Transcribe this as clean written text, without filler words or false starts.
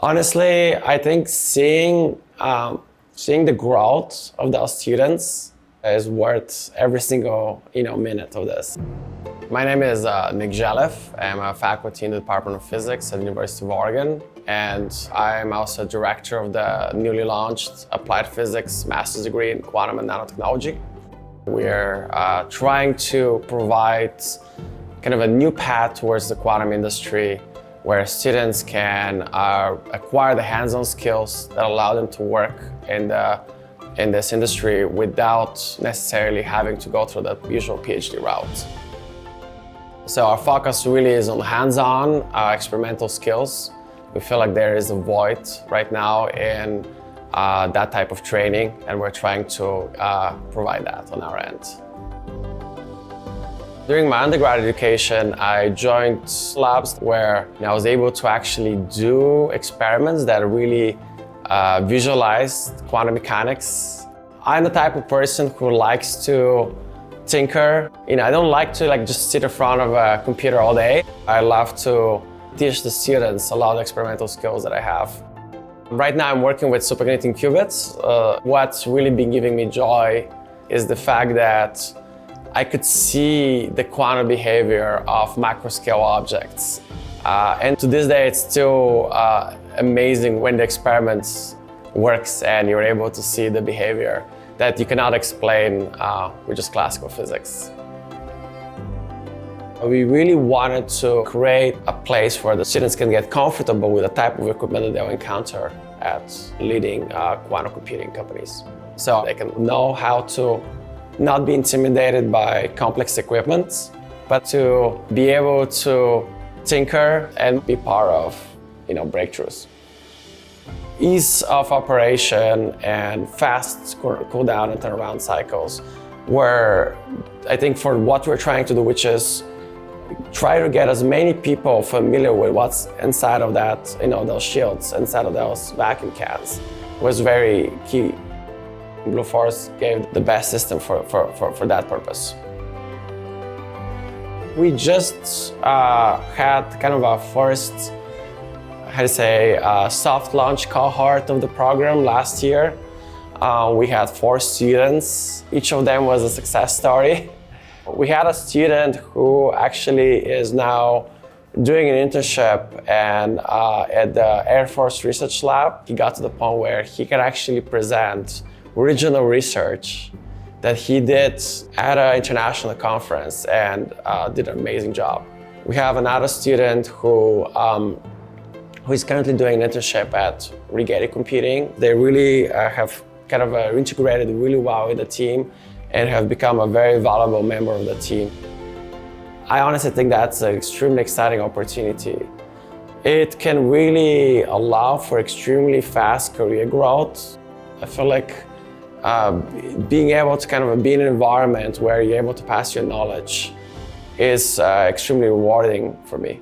Honestly, I think seeing the growth of those students is worth every single minute of this. My name is Nick Jelev. I'm a faculty in the Department of Physics at the University of Oregon, and I'm also director of the newly launched Applied Physics Master's degree in Quantum and Nanotechnology. We're trying to provide kind of a new path towards the quantum industry where students can acquire the hands-on skills that allow them to work in this industry without necessarily having to go through the usual PhD route. So our focus really is on hands-on experimental skills. We feel like there is a void right now in that type of training, and we're trying to provide that on our end. During my undergrad education, I joined labs where I was able to actually do experiments that really visualized quantum mechanics. I'm the type of person who likes to tinker. I don't like to just sit in front of a computer all day. I love to teach the students a lot of experimental skills that I have. Right now I'm working with superconducting qubits. What's really been giving me joy is the fact that I could see the quantum behavior of macroscale objects. And to this day, it's still amazing when the experiment works and you're able to see the behavior that you cannot explain with just classical physics. We really wanted to create a place where the students can get comfortable with the type of equipment that they'll encounter at leading quantum computing companies. So they can know how to not be intimidated by complex equipment, but to be able to tinker and be part of breakthroughs. Ease of operation and fast cool down and turnaround cycles were, I think, for what we're trying to do, which is try to get as many people familiar with what's inside of that, those shields, inside of those vacuum cans, was very key. Bluefors gave the best system for that purpose. We just had kind of our first, soft launch cohort of the program last year. We had 4 students. Each of them was a success story. We had a student who actually is now doing an internship and at the Air Force Research Lab. He got to the point where he can actually present original research that he did at an international conference and did an amazing job. We have another student who is currently doing an internship at Rigetti Computing. They really have kind of integrated really well with the team and have become a very valuable member of the team. I honestly think that's an extremely exciting opportunity. It can really allow for extremely fast career growth. I feel like being able to kind of be in an environment where you're able to pass your knowledge is extremely rewarding for me.